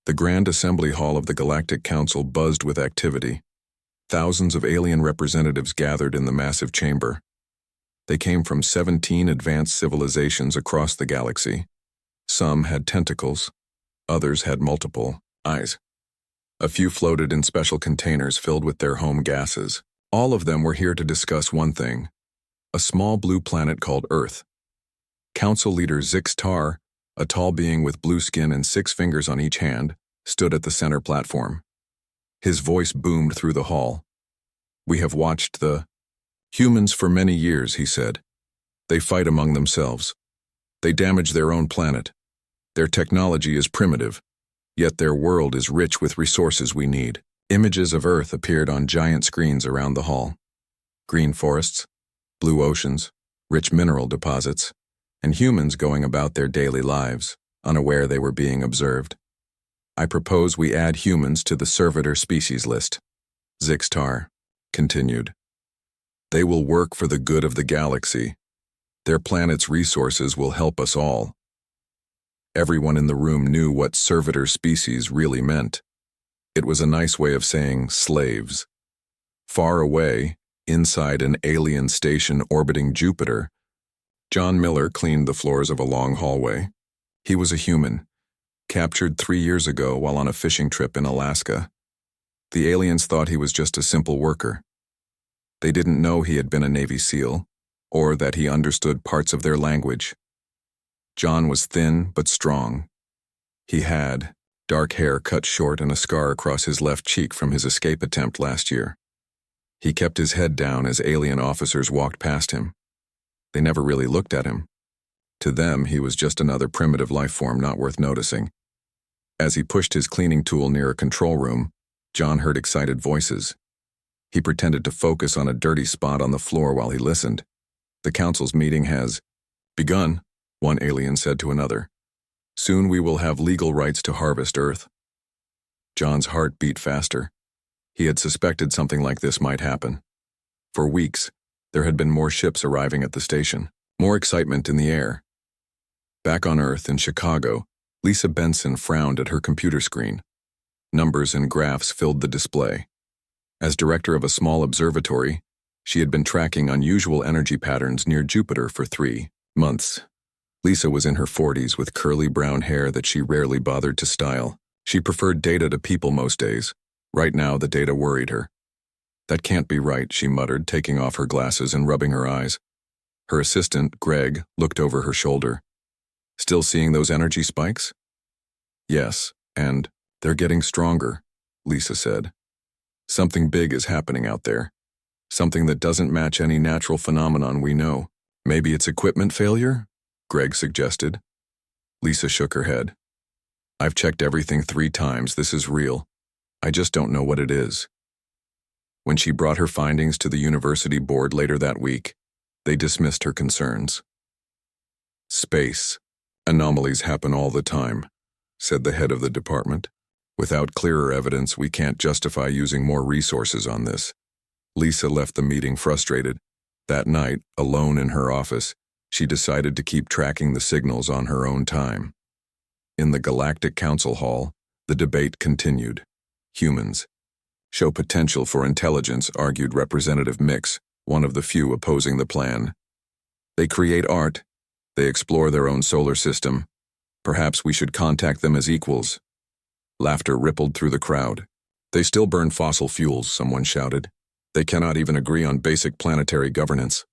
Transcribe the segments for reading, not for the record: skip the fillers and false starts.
The Grand Assembly Hall of the Galactic Council buzzed with activity. Thousands of alien representatives gathered in the massive chamber. They came from 17 advanced civilizations across the galaxy. Some had tentacles, others had multiple eyes. A few floated in special containers filled with their home gases. All of them were here to discuss one thing: a small blue planet called Earth. Council leader Zix-Tar, a tall being with blue skin and 6 fingers on each hand, stood at the center platform. His voice boomed through the hall. "We have watched the humans for many years," he said. "They fight among themselves. They damage their own planet. Their technology is primitive, yet their world is rich with resources we need." Images of Earth appeared on giant screens around the hall. Green forests, blue oceans, rich mineral deposits, and humans going about their daily lives, unaware they were being observed. "I propose we add humans to the servitor species list," Zix-Tar continued. "They will work for the good of the galaxy. Their planet's resources will help us all." Everyone in the room knew what servitor species really meant. It was a nice way of saying slaves. Far away, inside an alien station orbiting Jupiter, John Miller cleaned the floors of a long hallway. He was a human, captured 3 years ago while on a fishing trip in Alaska. The aliens thought he was just a simple worker. They didn't know he had been a Navy SEAL, or that he understood parts of their language. John was thin but strong. He had dark hair cut short and a scar across his left cheek from his escape attempt last year. He kept his head down as alien officers walked past him. They never really looked at him. To them, he was just another primitive life form not worth noticing. As he pushed his cleaning tool near a control room, John heard excited voices. He pretended to focus on a dirty spot on the floor while he listened. "The council's meeting has begun," one alien said to another. "Soon we will have legal rights to harvest Earth." John's heart beat faster. He had suspected something like this might happen. For weeks, there had been more ships arriving at the station, more excitement in the air. Back on Earth in Chicago, Lisa Benson frowned at her computer screen. Numbers and graphs filled the display. As director of a small observatory, she had been tracking unusual energy patterns near Jupiter for 3 months. Lisa was in her 40s with curly brown hair that she rarely bothered to style. She preferred data to people most days. Right now, the data worried her. "That can't be right," she muttered, taking off her glasses and rubbing her eyes. Her assistant, Greg, looked over her shoulder. "Still seeing those energy spikes?" "Yes, and they're getting stronger," Lisa said. "Something big is happening out there. Something that doesn't match any natural phenomenon we know. Maybe it's equipment failure?" Greg suggested. Lisa shook her head. "I've checked everything 3 times. This is real. I just don't know what it is." When she brought her findings to the university board later that week, they dismissed her concerns. "Space anomalies happen all the time," said the head of the department. "Without clearer evidence, we can't justify using more resources on this." Lisa left the meeting frustrated. That night, alone in her office, she decided to keep tracking the signals on her own time. In the Galactic Council Hall, the debate continued. Humans show potential for intelligence, argued Representative Mix, one of the few opposing the plan. They create art. They explore their own solar system. Perhaps we should contact them as equals. Laughter rippled through the crowd. They still burn fossil fuels, someone shouted. They cannot even agree on basic planetary governance.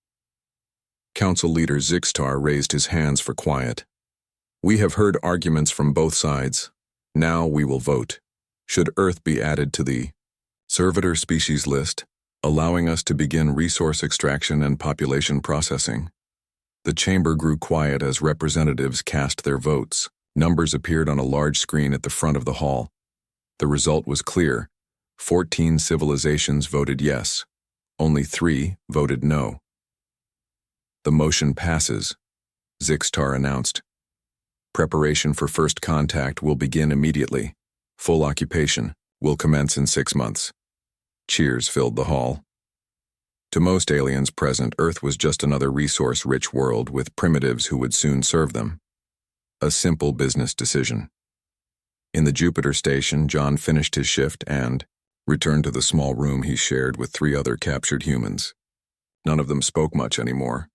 Council leader Zix-Tar raised his hands for quiet. We have heard arguments from both sides. Now we will vote. Should Earth be added to the servitor species list, allowing us to begin resource extraction and population processing? The chamber grew quiet as representatives cast their votes. Numbers appeared on a large screen at the front of the hall. The result was clear. 14 civilizations voted yes. Only 3 voted no. The motion passes, Zix-Tar announced. Preparation for first contact will begin immediately. Full occupation will commence in 6 months. Cheers filled the hall. To most aliens present, Earth was just another resource-rich world with primitives who would soon serve them. A simple business decision. In the Jupiter station, John finished his shift and returned to the small room he shared with 3 other captured humans. None of them spoke much anymore.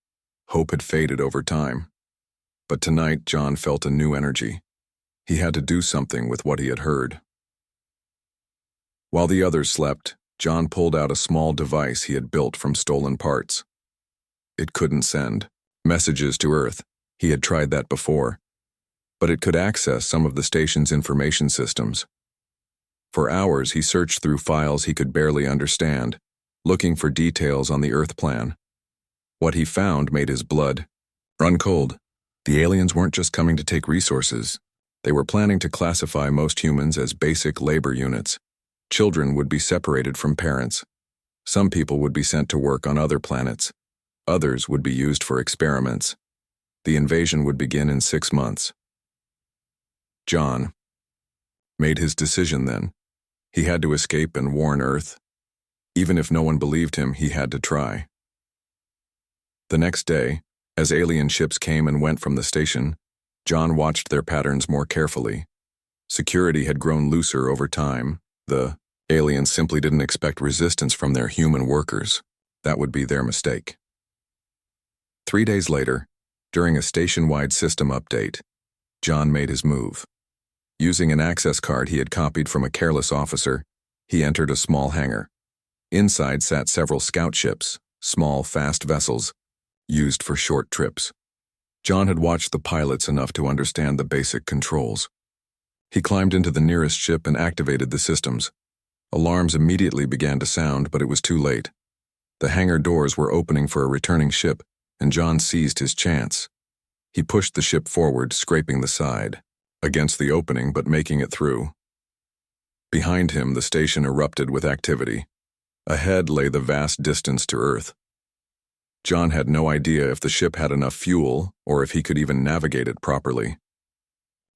Hope had faded over time. But tonight, John felt a new energy. He had to do something with what he had heard. While the others slept, John pulled out a small device he had built from stolen parts. It couldn't send messages to Earth. He had tried that before. But it could access some of the station's information systems. For hours, he searched through files he could barely understand, looking for details on the Earth plan. What he found made his blood run cold. The aliens weren't just coming to take resources. They were planning to classify most humans as basic labor units. Children would be separated from parents. Some people would be sent to work on other planets. Others would be used for experiments. The invasion would begin in 6 months. John made his decision then. He had to escape and warn Earth. Even if no one believed him, he had to try. The next day, as alien ships came and went from the station, John watched their patterns more carefully. Security had grown looser over time. The aliens simply didn't expect resistance from their human workers. That would be their mistake. 3 days later, during a station-wide system update, John made his move. Using an access card he had copied from a careless officer, he entered a small hangar. Inside sat several scout ships, small, fast vessels, used for short trips. John had watched the pilots enough to understand the basic controls. He climbed into the nearest ship and activated the systems. Alarms immediately began to sound, but it was too late. The hangar doors were opening for a returning ship, and John seized his chance. He pushed the ship forward, scraping the side against the opening but making it through. Behind him, the station erupted with activity. Ahead lay the vast distance to Earth. John had no idea if the ship had enough fuel or if he could even navigate it properly.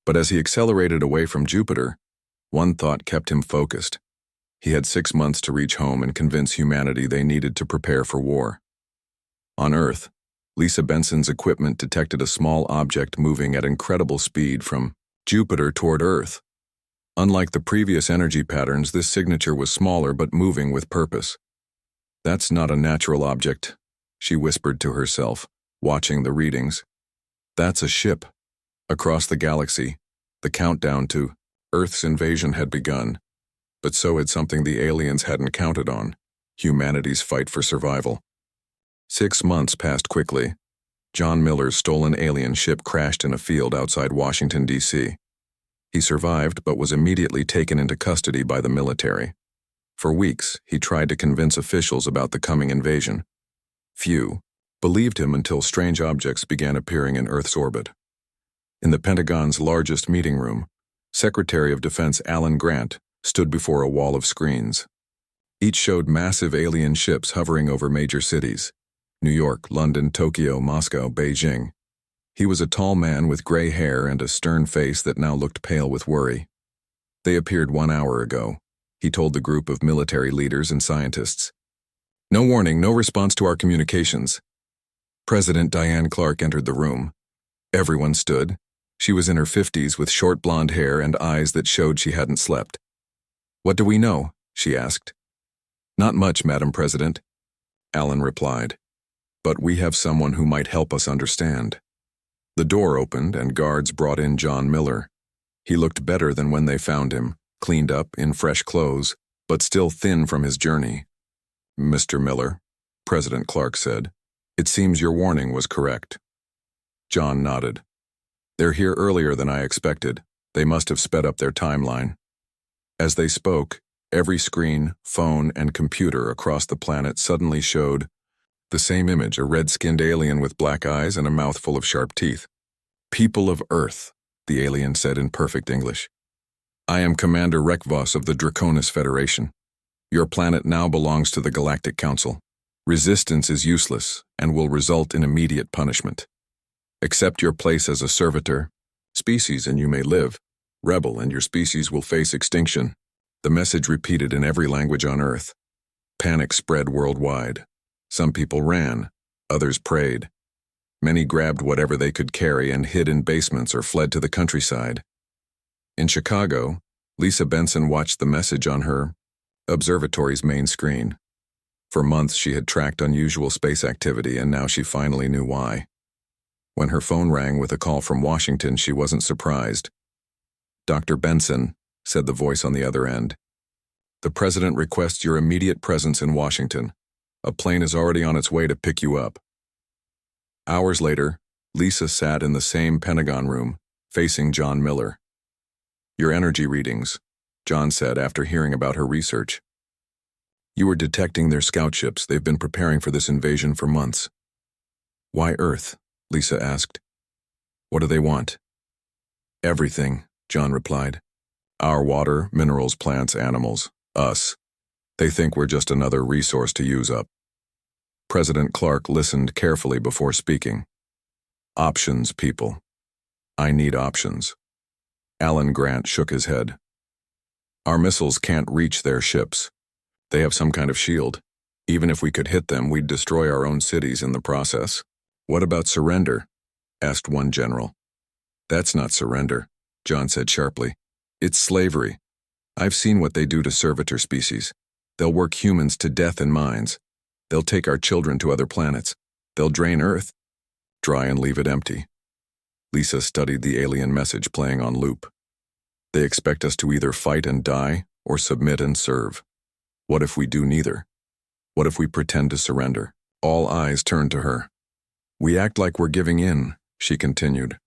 But as he accelerated away from Jupiter, one thought kept him focused. He had 6 months to reach home and convince humanity they needed to prepare for war. On Earth, Lisa Benson's equipment detected a small object moving at incredible speed from Jupiter toward Earth. Unlike the previous energy patterns, this signature was smaller but moving with purpose. "That's not a natural object," she whispered to herself, watching the readings. "That's a ship." Across the galaxy, the countdown to Earth's invasion had begun, but so had something the aliens hadn't counted on: humanity's fight for survival. 6 months passed quickly. John Miller's stolen alien ship crashed in a field outside Washington, D.C. He survived but was immediately taken into custody by the military. For weeks, he tried to convince officials about the coming invasion. Few believed him until strange objects began appearing in Earth's orbit. In the Pentagon's largest meeting room, Secretary of Defense Alan Grant stood before a wall of screens. Each showed massive alien ships hovering over major cities: New York, London, Tokyo, Moscow, Beijing. He was a tall man with gray hair and a stern face that now looked pale with worry. "They appeared 1 hour ago," he told the group of military leaders and scientists. "No warning, no response to our communications." President Diane Clark entered the room. Everyone stood. She was in her 50s with short blonde hair and eyes that showed she hadn't slept. "What do we know?" she asked. "Not much, Madam President," Alan replied. "But we have someone who might help us understand." The door opened and guards brought in John Miller. He looked better than when they found him, cleaned up, in fresh clothes, but still thin from his journey. "Mr. Miller," President Clark said, "it seems your warning was correct." John nodded. "They're here earlier than I expected. They must have sped up their timeline." As they spoke, every screen, phone, and computer across the planet suddenly showed the same image: a red-skinned alien with black eyes and a mouth full of sharp teeth. "People of Earth," the alien said in perfect English. "I am Commander Rekvos of the Draconis Federation. Your planet now belongs to the Galactic Council. Resistance is useless and will result in immediate punishment. Accept your place as a servitor, species, and you may live. Rebel, and your species will face extinction." The message repeated in every language on Earth. Panic spread worldwide. Some people ran, others prayed. Many grabbed whatever they could carry and hid in basements or fled to the countryside. In Chicago, Lisa Benson watched the message on her observatory's main screen. For months she had tracked unusual space activity, and now she finally knew why. When her phone rang with a call from Washington, she wasn't surprised. "Dr. Benson," said the voice on the other end. "The President requests your immediate presence in Washington. A plane is already on its way to pick you up." Hours later, Lisa sat in the same Pentagon room, facing John Miller. "Your energy readings," John said after hearing about her research. "You were detecting their scout ships. They've been preparing for this invasion for months." "Why Earth?" Lisa asked. "What do they want?" "Everything," John replied. "Our water, minerals, plants, animals. Us. They think we're just another resource to use up." President Clark listened carefully before speaking. "Options, people. I need options." Alan Grant shook his head. "Our missiles can't reach their ships. They have some kind of shield. Even if we could hit them, we'd destroy our own cities in the process." "What about surrender?" asked one general. "That's not surrender," John said sharply. "It's slavery. I've seen what they do to servitor species. They'll work humans to death in mines. They'll take our children to other planets. They'll drain Earth, dry and leave it empty." Lisa studied the alien message playing on loop. "They expect us to either fight and die or submit and serve. What if we do neither? What if we pretend to surrender?" All eyes turned to her. "We act like we're giving in," she continued.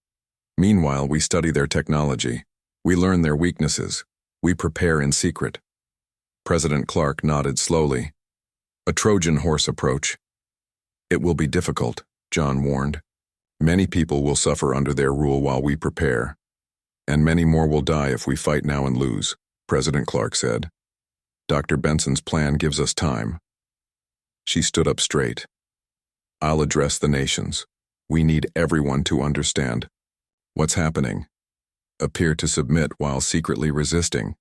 "Meanwhile, we study their technology. We learn their weaknesses. We prepare in secret." President Clark nodded slowly. "A Trojan horse approach." "It will be difficult," John warned. "Many people will suffer under their rule while we prepare. And many more will die if we fight now and lose," President Clark said. "Dr. Benson's plan gives us time." She stood up straight. "I'll address the nations. We need everyone to understand what's happening. Appear to submit while secretly resisting."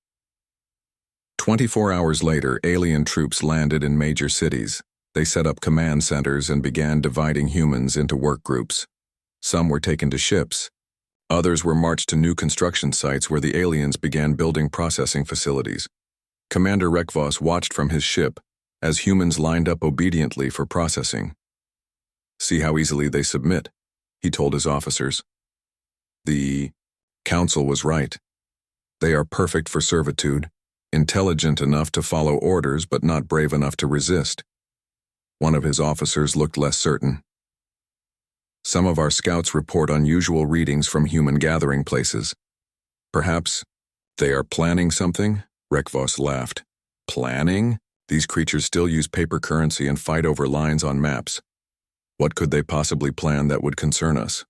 24 hours later, alien troops landed in major cities. They set up command centers and began dividing humans into work groups. Some were taken to ships. Others were marched to new construction sites where the aliens began building processing facilities. Commander Rekvos watched from his ship as humans lined up obediently for processing. "See how easily they submit," he told his officers. The council was right. They are perfect for servitude, intelligent enough to follow orders but not brave enough to resist. One of his officers looked less certain. "Some of our scouts report unusual readings from human gathering places. Perhaps they are planning something?" Rekvos laughed. "Planning? These creatures still use paper currency and fight over lines on maps. What could they possibly plan that would concern us?"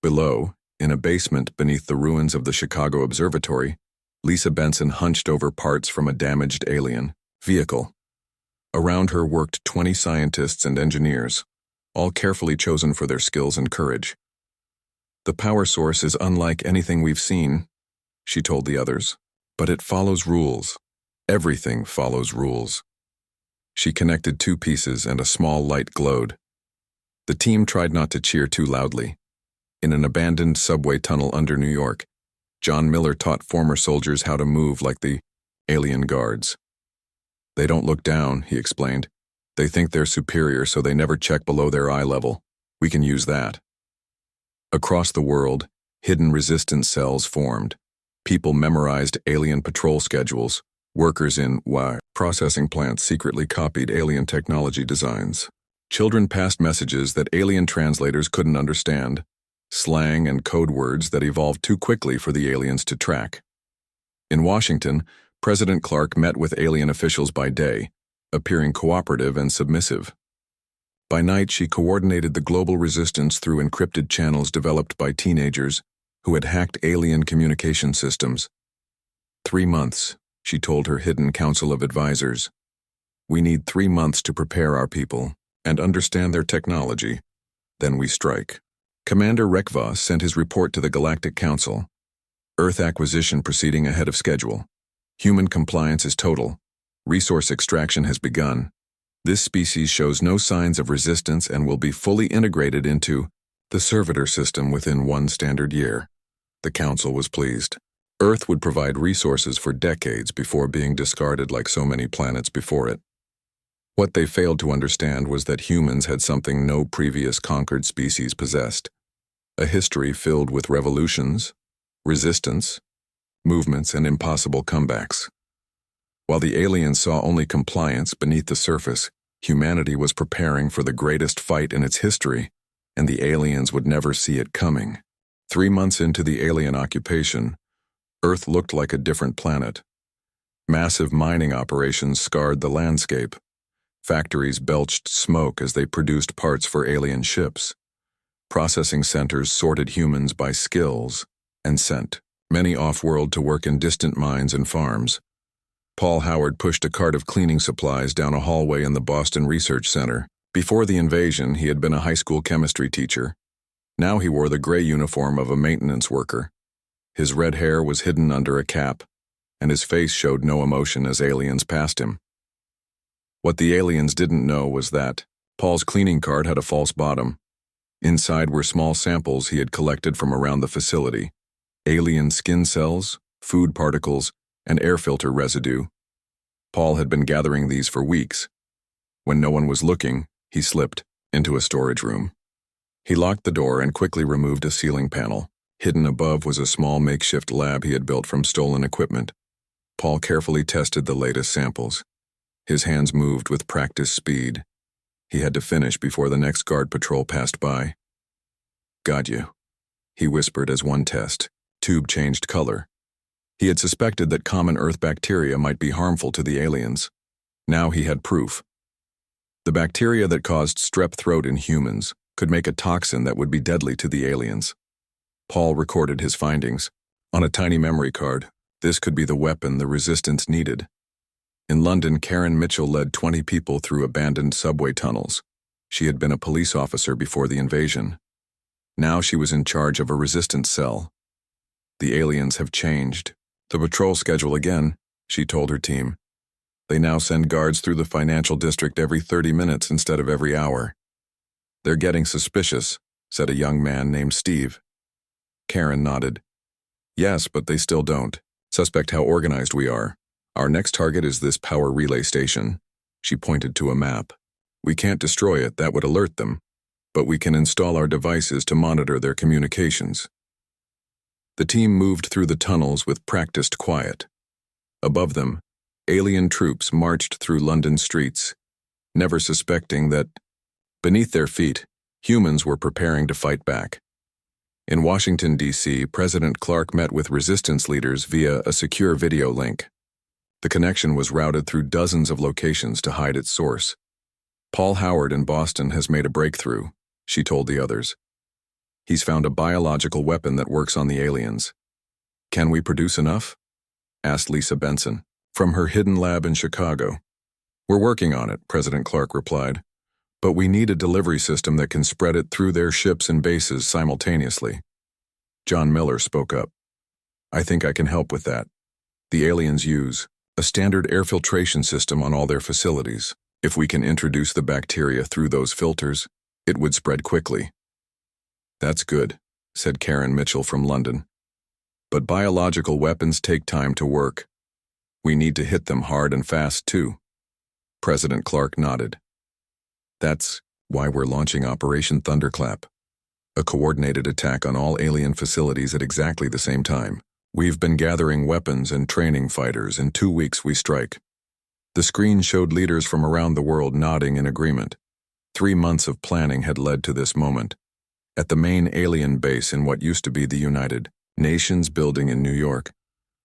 Below, in a basement beneath the ruins of the Chicago Observatory, Lisa Benson hunched over parts from a damaged alien vehicle. Around her worked 20 scientists and engineers, all carefully chosen for their skills and courage. "The power source is unlike anything we've seen," she told the others, "but it follows rules. Everything follows rules." She connected 2 pieces and a small light glowed. The team tried not to cheer too loudly. In an abandoned subway tunnel under New York, John Miller taught former soldiers how to move like the alien guards. "They don't look down," he explained. "They think they're superior, so they never check below their eye level. We can use that." Across the world, hidden resistance cells formed. People memorized alien patrol schedules. Workers in processing plants secretly copied alien technology designs. Children passed messages that alien translators couldn't understand, slang and code words that evolved too quickly for the aliens to track. In Washington, President Clark met with alien officials by day, appearing cooperative and submissive. By night, she coordinated the global resistance through encrypted channels developed by teenagers who had hacked alien communication systems. 3 months, she told her hidden council of advisors. "We need 3 months to prepare our people and understand their technology. Then we strike." Commander Rekvos sent his report to the Galactic Council. "Earth acquisition proceeding ahead of schedule. Human compliance is total. Resource extraction has begun. This species shows no signs of resistance and will be fully integrated into the servitor system within 1 standard year." The council was pleased. Earth would provide resources for decades before being discarded like so many planets before it. What they failed to understand was that humans had something no previous conquered species possessed: a history filled with revolutions, resistance, movements, and impossible comebacks. While the aliens saw only compliance beneath the surface, humanity was preparing for the greatest fight in its history, and the aliens would never see it coming. 3 months into the alien occupation, Earth looked like a different planet. Massive mining operations scarred the landscape. Factories belched smoke as they produced parts for alien ships. Processing centers sorted humans by skills and sent many off-world to work in distant mines and farms. Paul Howard pushed a cart of cleaning supplies down a hallway in the Boston Research Center. Before the invasion, he had been a high school chemistry teacher. Now he wore the gray uniform of a maintenance worker. His red hair was hidden under a cap, and his face showed no emotion as aliens passed him. What the aliens didn't know was that Paul's cleaning cart had a false bottom. Inside were small samples he had collected from around the facility: alien skin cells, food particles, and air filter residue. Paul had been gathering these for weeks. When no one was looking, he slipped into a storage room. He locked the door and quickly removed a ceiling panel. Hidden above was a small makeshift lab he had built from stolen equipment. Paul carefully tested the latest samples. His hands moved with practiced speed. He had to finish before the next guard patrol passed by. "Got you," he whispered as one tube changed color. He had suspected that common Earth bacteria might be harmful to the aliens. Now he had proof. The bacteria that caused strep throat in humans could make a toxin that would be deadly to the aliens. Paul recorded his findings on a tiny memory card. This could be the weapon the resistance needed. In London, Karen Mitchell led 20 people through abandoned subway tunnels. She had been a police officer before the invasion. Now she was in charge of a resistance cell. "The aliens have changed the patrol schedule again," she told her team. "They now send guards through the financial district every 30 minutes instead of every hour." "They're getting suspicious," said a young man named Steve. Karen nodded. "Yes, but they still don't suspect how organized we are. Our next target is this power relay station." She pointed to a map. "We can't destroy it, that would alert them, but we can install our devices to monitor their communications." The team moved through the tunnels with practiced quiet. Above them, alien troops marched through London streets, never suspecting that, beneath their feet, humans were preparing to fight back. In Washington, D.C., President Clark met with resistance leaders via a secure video link. The connection was routed through dozens of locations to hide its source. "Paul Howard in Boston has made a breakthrough," she told the others. "He's found a biological weapon that works on the aliens." "Can we produce enough?" asked Lisa Benson from her hidden lab in Chicago. "We're working on it," President Clark replied. "But we need a delivery system that can spread it through their ships and bases simultaneously." John Miller spoke up. "I think I can help with that. The aliens use a standard air filtration system on all their facilities. If we can introduce the bacteria through those filters, it would spread quickly." "That's good," said Karen Mitchell from London. "But biological weapons take time to work. We need to hit them hard and fast, too." President Clark nodded. "That's why we're launching Operation Thunderclap, a coordinated attack on all alien facilities at exactly the same time. We've been gathering weapons and training fighters. In 2 weeks we strike." The screen showed leaders from around the world nodding in agreement. 3 months of planning had led to this moment. At the main alien base in what used to be the United Nations building in New York,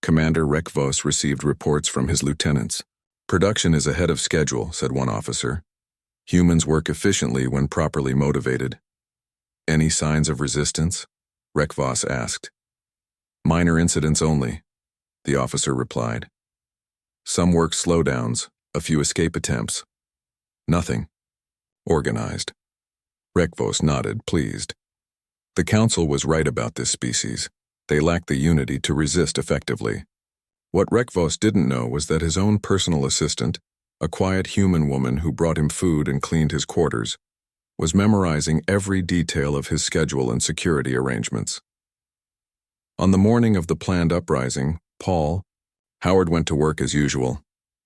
Commander Rekvos received reports from his lieutenants. "Production is ahead of schedule," said one officer. "Humans work efficiently when properly motivated." "Any signs of resistance?" Rekvos asked. "Minor incidents only," the officer replied. "Some work slowdowns, a few escape attempts. Nothing organized." Rekvos nodded, pleased. The council was right about this species. They lacked the unity to resist effectively. What Rekvos didn't know was that his own personal assistant, a quiet human woman who brought him food and cleaned his quarters, was memorizing every detail of his schedule and security arrangements. On the morning of the planned uprising, Howard went to work as usual.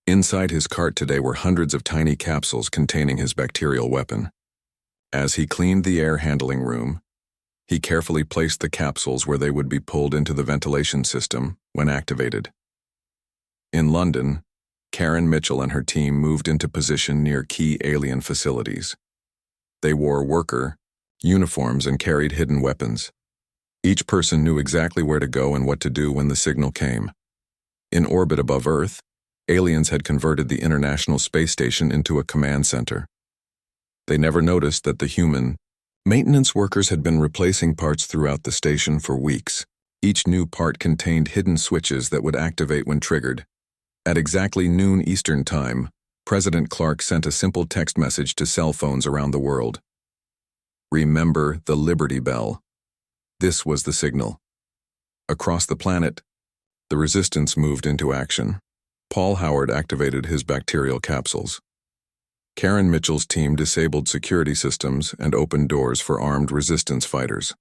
Inside his cart today were hundreds of tiny capsules containing his bacterial weapon. As he cleaned the air handling room, he carefully placed the capsules where they would be pulled into the ventilation system when activated. In London, Karen Mitchell and her team moved into position near key alien facilities. They wore worker uniforms and carried hidden weapons. Each person knew exactly where to go and what to do when the signal came. In orbit above Earth, aliens had converted the International Space Station into a command center. They never noticed that the human maintenance workers had been replacing parts throughout the station for weeks. Each new part contained hidden switches that would activate when triggered. At exactly noon Eastern Time, President Clark sent a simple text message to cell phones around the world. Remember the Liberty Bell. This was the signal. Across the planet, the resistance moved into action. Howard activated his bacterial capsules. Karen Mitchell's team disabled security systems and opened doors for armed resistance fighters.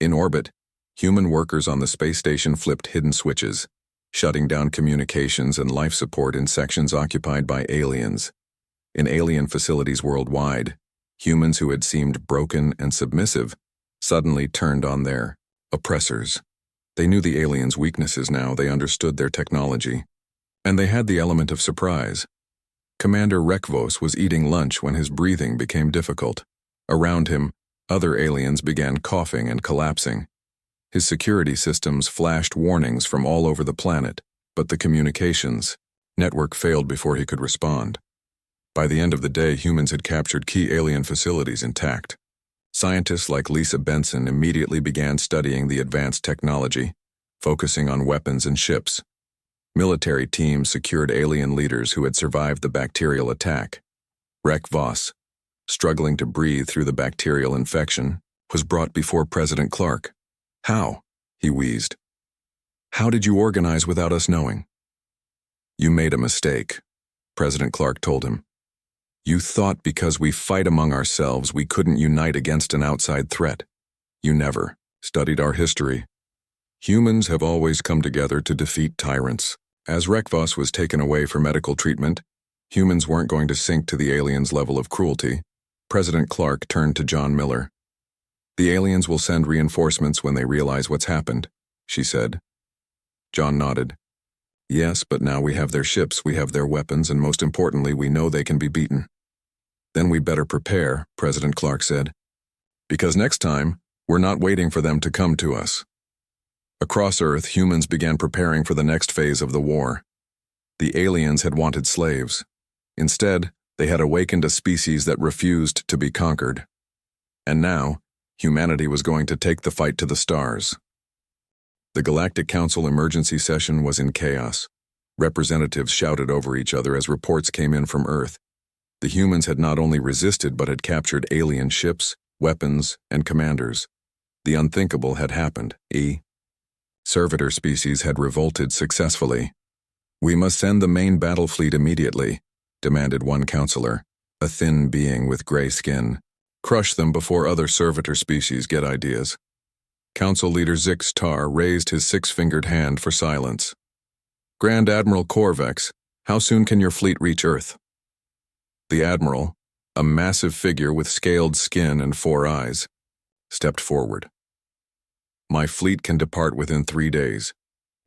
In orbit, human workers on the space station flipped hidden switches, shutting down communications and life support in sections occupied by aliens. In alien facilities worldwide, humans who had seemed broken and submissive suddenly turned on their oppressors. They knew the aliens' weaknesses now, they understood their technology, and they had the element of surprise. Commander Rekvos was eating lunch when his breathing became difficult. Around him, other aliens began coughing and collapsing. His security systems flashed warnings from all over the planet, but the communications network failed before he could respond. By the end of the day, humans had captured key alien facilities intact. Scientists like Lisa Benson immediately began studying the advanced technology, focusing on weapons and ships. Military teams secured alien leaders who had survived the bacterial attack. Rekvos, struggling to breathe through the bacterial infection, was brought before President Clark. "How?" he wheezed. "How did you organize without us knowing?" "You made a mistake," President Clark told him. "You thought because we fight among ourselves we couldn't unite against an outside threat. You never studied our history. Humans have always come together to defeat tyrants. As Rekvos was taken away for medical treatment, humans weren't going to sink to the aliens' level of cruelty. President Clark turned to John Miller. "The aliens will send reinforcements when they realize what's happened," she said. John nodded. "Yes, but now we have their ships, we have their weapons, and most importantly, we know they can be beaten." "Then we better prepare," President Clark said. "Because next time, we're not waiting for them to come to us." Across Earth, humans began preparing for the next phase of the war. The aliens had wanted slaves. Instead, they had awakened a species that refused to be conquered. And now, humanity was going to take the fight to the stars. The Galactic Council emergency session was in chaos. Representatives shouted over each other as reports came in from Earth. The humans had not only resisted but had captured alien ships, weapons, and commanders. The unthinkable had happened. Servitor species had revolted successfully. "We must send the main battle fleet immediately," demanded one counselor, a thin being with gray skin. "Crush them before other servitor species get ideas." Council leader Zix Tar raised his six-fingered hand for silence. "Grand Admiral Corvex, how soon can your fleet reach Earth?" The Admiral, a massive figure with scaled skin and 4 eyes, stepped forward. "My fleet can depart within 3 days.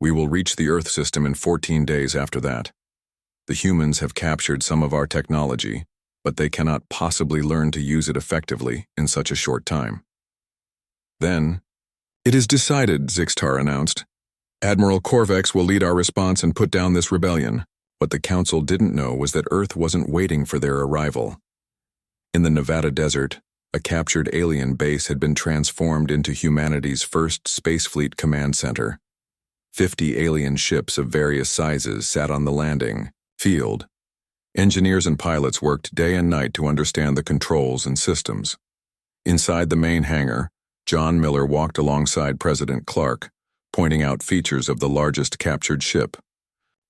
We will reach the Earth system in 14 days after that. The humans have captured some of our technology, but they cannot possibly learn to use it effectively in such a short time." Then, "It is decided," Zixtar announced. "Admiral Corvex will lead our response and put down this rebellion." What the Council didn't know was that Earth wasn't waiting for their arrival. In the Nevada desert, a captured alien base had been transformed into humanity's first space fleet command center. 50 alien ships of various sizes sat on the landing field. Engineers and pilots worked day and night to understand the controls and systems. Inside the main hangar, John Miller walked alongside President Clark, pointing out features of the largest captured ship.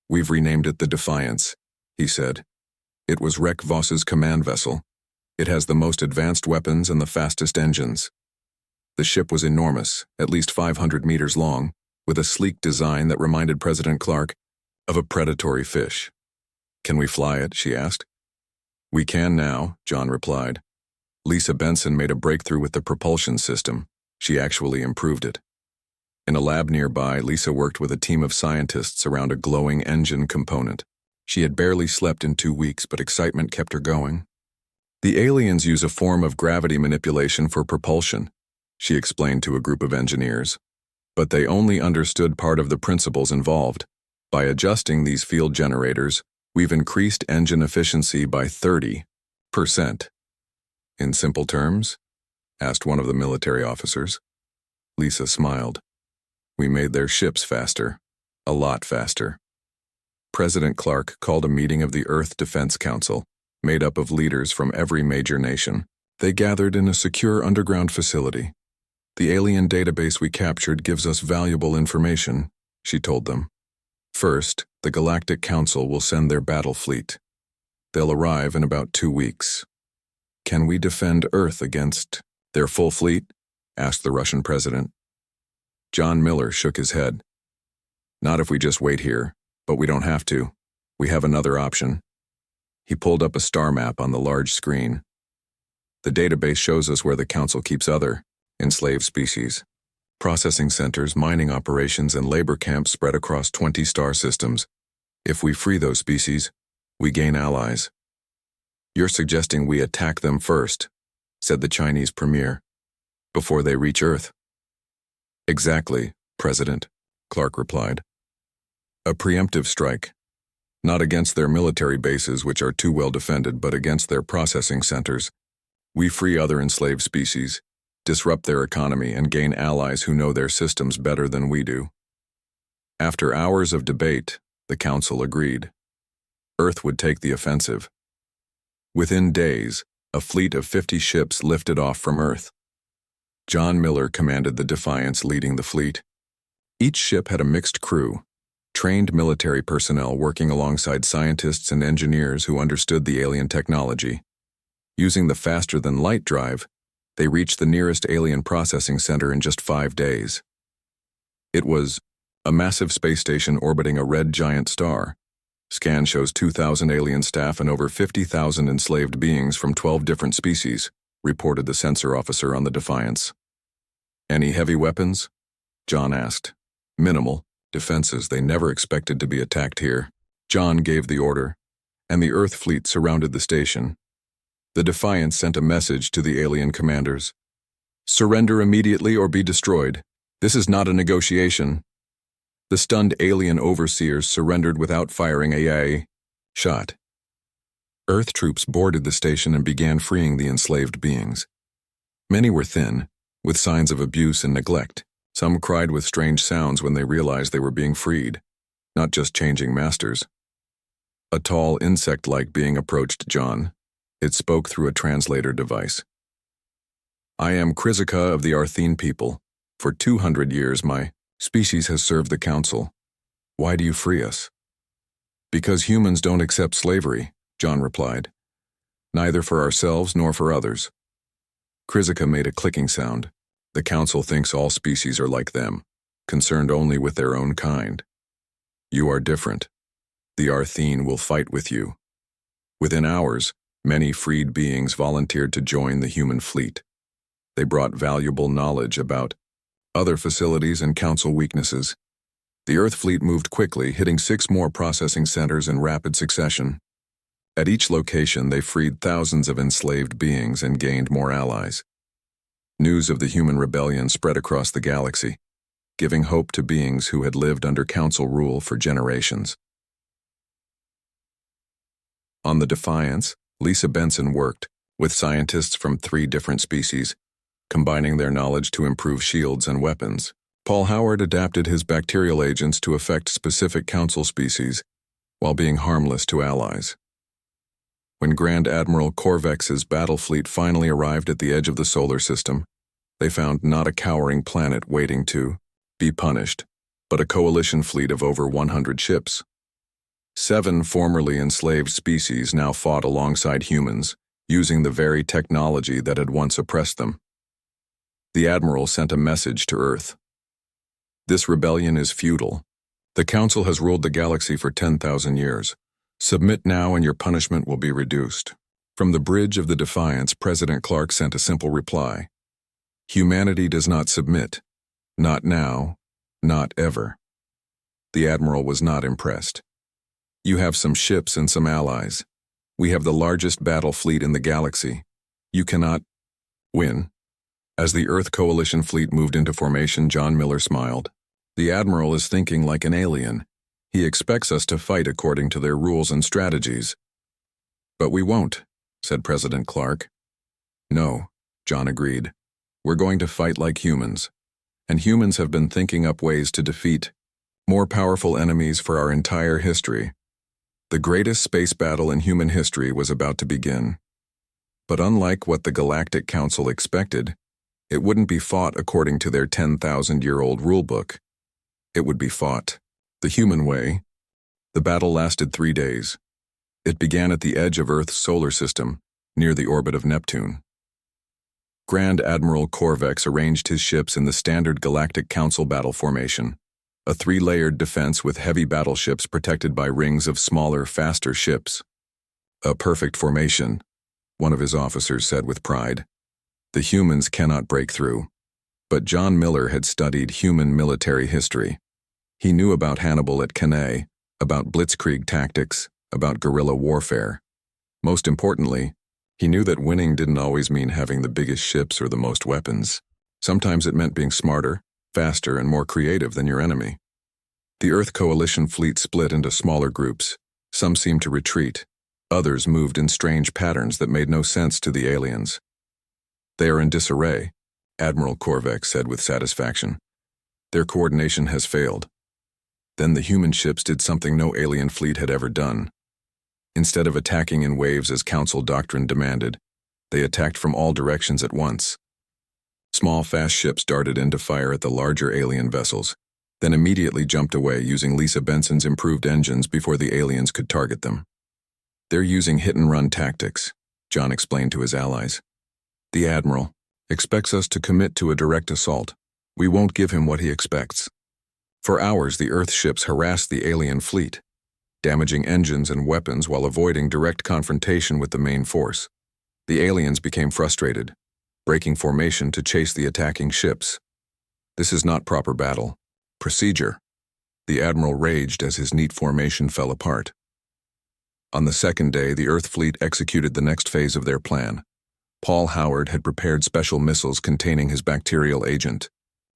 "We've renamed it the Defiance," he said. "It was Rekvos's command vessel. It has the most advanced weapons and the fastest engines." The ship was enormous, at least 500 meters long, with a sleek design that reminded President Clark of a predatory fish. "Can we fly it?" she asked. "We can now," John replied. Lisa Benson made a breakthrough with the propulsion system. She actually improved it. In a lab nearby, Lisa worked with a team of scientists around a glowing engine component. She had barely slept in 2 weeks, but excitement kept her going. "The aliens use a form of gravity manipulation for propulsion," she explained to a group of engineers. "But they only understood part of the principles involved. By adjusting these field generators, we've increased engine efficiency by 30%. "In simple terms?" asked one of the military officers. Lisa smiled. "We made their ships faster. A lot faster." President Clark called a meeting of the Earth Defense Council, made up of leaders from every major nation. They gathered in a secure underground facility. "The alien database we captured gives us valuable information," she told them. "First, the Galactic Council will send their battle fleet. They'll arrive in about 2 weeks. Can we defend Earth against their full fleet?" asked the Russian president. John Miller shook his head. "Not if we just wait here, but we don't have to. We have another option." He pulled up a star map on the large screen. "The database shows us where the Council keeps other enslaved species. Processing centers, mining operations, and labor camps spread across 20 star systems. If we free those species, we gain allies." "You're suggesting we attack them first," said the Chinese premier, "before they reach Earth." "Exactly, President," Clark replied. "A preemptive strike. Not against their military bases, which are too well defended, but against their processing centers. We free other enslaved species, disrupt their economy, and gain allies who know their systems better than we do." After hours of debate, the Council agreed. Earth would take the offensive. Within days, a fleet of 50 ships lifted off from Earth. John Miller commanded the Defiance, leading the fleet. Each ship had a mixed crew, trained military personnel working alongside scientists and engineers who understood the alien technology. Using the faster-than-light drive, they reached the nearest alien processing center in just 5 days. It was a massive space station orbiting a red giant star. Scan shows 2,000 alien staff and over 50,000 enslaved beings from 12 different species, reported the sensor officer on the Defiance. "Any heavy weapons?" John asked. "Minimal. Defenses. They never expected to be attacked here." John gave the order, and the Earth fleet surrounded the station. The Defiance sent a message to the alien commanders. "Surrender immediately or be destroyed. This is not a negotiation." The stunned alien overseers surrendered without firing a shot. Earth troops boarded the station and began freeing the enslaved beings. Many were thin, with signs of abuse and neglect. Some cried with strange sounds when they realized they were being freed, not just changing masters. A tall, insect-like being approached John. It spoke through a translator device. "I am Chrysica of the Arthene people. For 200 years my species has served the Council. Why do you free us?" "Because humans don't accept slavery," John replied. "Neither for ourselves nor for others." Chrysica made a clicking sound. "The Council thinks all species are like them, concerned only with their own kind. You are different. The Arthene will fight with you." Within hours, many freed beings volunteered to join the human fleet. They brought valuable knowledge about other facilities and Council weaknesses. The Earth fleet moved quickly, hitting 6 more processing centers in rapid succession. At each location, they freed thousands of enslaved beings and gained more allies. News of the human rebellion spread across the galaxy, giving hope to beings who had lived under Council rule for generations. On the Defiance, Lisa Benson worked with scientists from 3 different species, combining their knowledge to improve shields and weapons. Paul Howard adapted his bacterial agents to affect specific Council species, while being harmless to allies. When Grand Admiral Corvex's battle fleet finally arrived at the edge of the solar system, they found not a cowering planet waiting to be punished, but a coalition fleet of over 100 ships. 7 formerly enslaved species now fought alongside humans, using the very technology that had once oppressed them. The Admiral sent a message to Earth. This rebellion is futile. The Council has ruled the galaxy for 10,000 years. Submit now and your punishment will be reduced. From the bridge of the Defiance, President Clark sent a simple reply. Humanity does not submit. Not now, not ever. The Admiral was not impressed. You have some ships and some allies. We have the largest battle fleet in the galaxy. You cannot win. As the Earth Coalition fleet moved into formation, John Miller smiled. The Admiral is thinking like an alien. He expects us to fight according to their rules and strategies. But we won't, said President Clark. No, John agreed. We're going to fight like humans. And humans have been thinking up ways to defeat more powerful enemies for our entire history. The greatest space battle in human history was about to begin. But unlike what the Galactic Council expected, it wouldn't be fought according to their 10,000-year-old rulebook. It would be fought the human way. The battle lasted 3 days. It began at the edge of Earth's solar system, near the orbit of Neptune. Grand Admiral Corvex arranged his ships in the standard Galactic Council battle formation, a 3-layered defense with heavy battleships protected by rings of smaller, faster ships. A perfect formation, one of his officers said with pride. The humans cannot break through. But John Miller had studied human military history. He knew about Hannibal at Cannae, about blitzkrieg tactics, about guerrilla warfare. Most importantly, he knew that winning didn't always mean having the biggest ships or the most weapons. Sometimes it meant being smarter, faster, and more creative than your enemy. The Earth Coalition fleet split into smaller groups. Some seemed to retreat. Others moved in strange patterns that made no sense to the aliens. They are in disarray, Admiral Corvex said with satisfaction. Their coordination has failed. Then the human ships did something no alien fleet had ever done. Instead of attacking in waves as Council doctrine demanded, they attacked from all directions at once. Small, fast ships darted in to fire at the larger alien vessels, then immediately jumped away using Lisa Benson's improved engines before the aliens could target them. They're using hit-and-run tactics, John explained to his allies. The Admiral expects us to commit to a direct assault. We won't give him what he expects. For hours, the Earth ships harassed the alien fleet, damaging engines and weapons while avoiding direct confrontation with the main force. The aliens became frustrated, breaking formation to chase the attacking ships. This is not proper battle procedure. The Admiral raged as his neat formation fell apart. On the second day, the Earth fleet executed the next phase of their plan. Paul Howard had prepared special missiles containing his bacterial agent.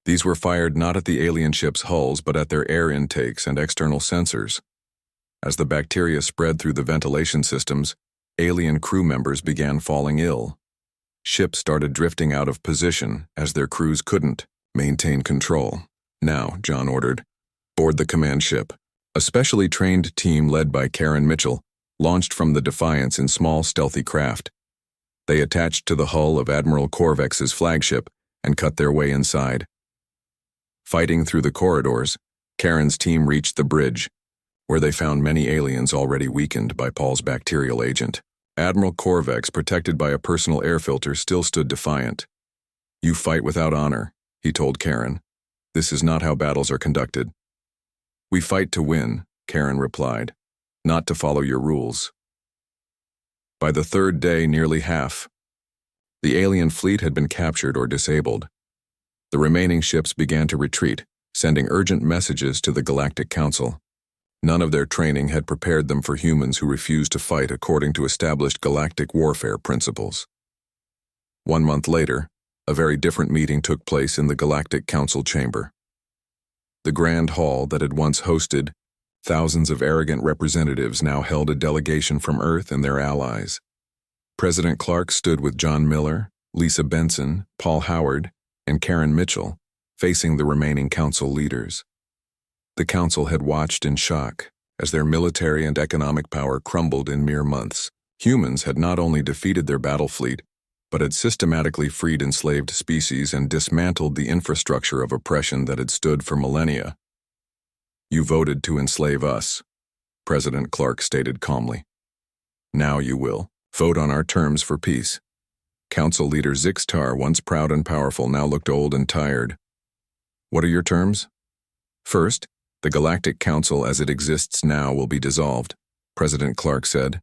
These were fired not at the alien ships' hulls but at their air intakes and external sensors. As the bacteria spread through the ventilation systems, alien crew members began falling ill. Ships started drifting out of position as their crews couldn't maintain control. Now, John ordered, board the command ship. A specially trained team led by Karen Mitchell launched from the Defiance in small, stealthy craft. They attached to the hull of Admiral Corvex's flagship and cut their way inside. Fighting through the corridors, Karen's team reached the bridge, where they found many aliens already weakened by Paul's bacterial agent. Admiral Corvex, protected by a personal air filter, still stood defiant. You fight without honor, he told Karen. This is not how battles are conducted. We fight to win, Karen replied, not to follow your rules. By the third day, nearly half. The alien fleet had been captured or disabled. The remaining ships began to retreat, sending urgent messages to the Galactic Council. None of their training had prepared them for humans who refused to fight according to established galactic warfare principles. 1 month later, a very different meeting took place in the Galactic Council chamber. The Grand Hall that had once hosted thousands of arrogant representatives now held a delegation from Earth and their allies. President Clark stood with John Miller, Lisa Benson, Paul Howard, and Karen Mitchell, facing the remaining council leaders. The council had watched in shock as their military and economic power crumbled in mere months. Humans had not only defeated their battle fleet, but had systematically freed enslaved species and dismantled the infrastructure of oppression that had stood for millennia. You voted to enslave us, President Clark stated calmly. Now you will vote on our terms for peace. Council leader Zixtar, once proud and powerful, now looked old and tired. What are your terms? First, the Galactic Council as it exists now will be dissolved, President Clark said.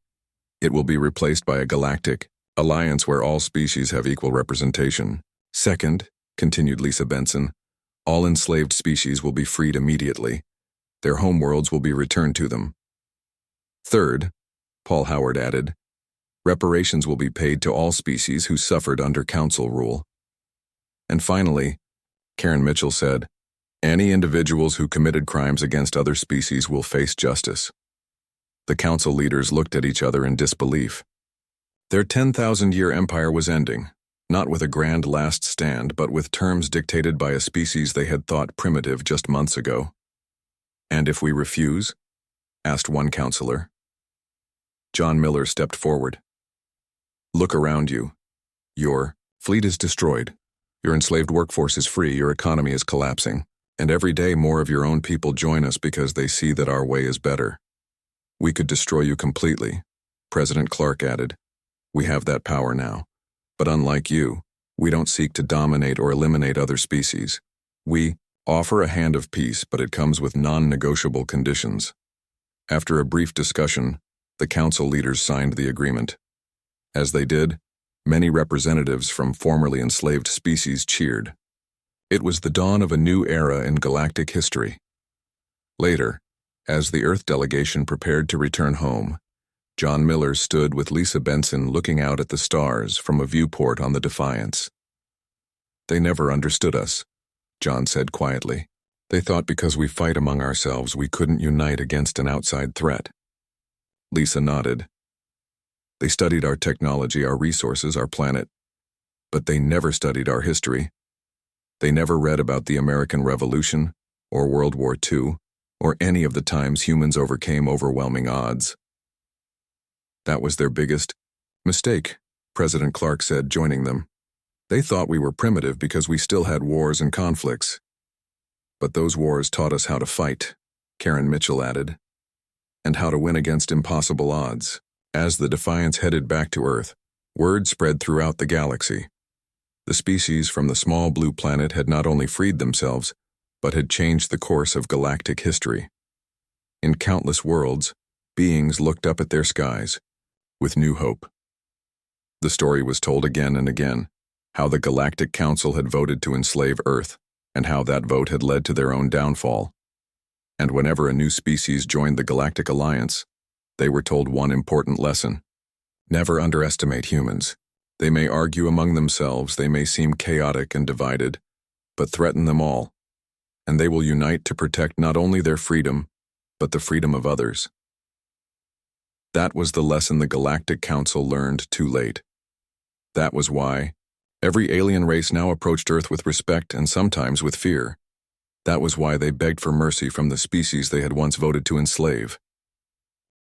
It will be replaced by a galactic alliance where all species have equal representation. Second, continued Lisa Benson, all enslaved species will be freed immediately. Their homeworlds will be returned to them. Third, Paul Howard added, reparations will be paid to all species who suffered under Council rule. And finally, Karen Mitchell said, any individuals who committed crimes against other species will face justice. The Council leaders looked at each other in disbelief. Their 10,000-year empire was ending, not with a grand last stand, but with terms dictated by a species they had thought primitive just months ago. And if we refuse? Asked one counselor. John Miller stepped forward. Look around you. Your fleet is destroyed. Your enslaved workforce is free, your economy is collapsing, and every day more of your own people join us because they see that our way is better. We could destroy you completely, President Clark added. We have that power now. But unlike you, we don't seek to dominate or eliminate other species. We offer a hand of peace, but it comes with non-negotiable conditions. After a brief discussion, the Council leaders signed the agreement. As they did, many representatives from formerly enslaved species cheered. It was the dawn of a new era in galactic history. Later, as the Earth delegation prepared to return home, John Miller stood with Lisa Benson looking out at the stars from a viewport on the Defiance. They never understood us, John said quietly. They thought because we fight among ourselves we couldn't unite against an outside threat. Lisa nodded. They studied our technology, our resources, our planet, but they never studied our history. They never read about the American Revolution, or World War II, or any of the times humans overcame overwhelming odds. That was their biggest mistake, President Clark said, joining them. They thought we were primitive because we still had wars and conflicts. But those wars taught us how to fight, Karen Mitchell added, and how to win against impossible odds. As the Defiance headed back to Earth, word spread throughout the galaxy. The species from the small blue planet had not only freed themselves, but had changed the course of galactic history. In countless worlds, beings looked up at their skies with new hope. The story was told again and again, how the Galactic Council had voted to enslave Earth, and how that vote had led to their own downfall. And whenever a new species joined the Galactic Alliance, they were told one important lesson. Never underestimate humans. They may argue among themselves, they may seem chaotic and divided, but threaten them all, and they will unite to protect not only their freedom, but the freedom of others. That was the lesson the Galactic Council learned too late. That was why every alien race now approached Earth with respect and sometimes with fear. That was why they begged for mercy from the species they had once voted to enslave.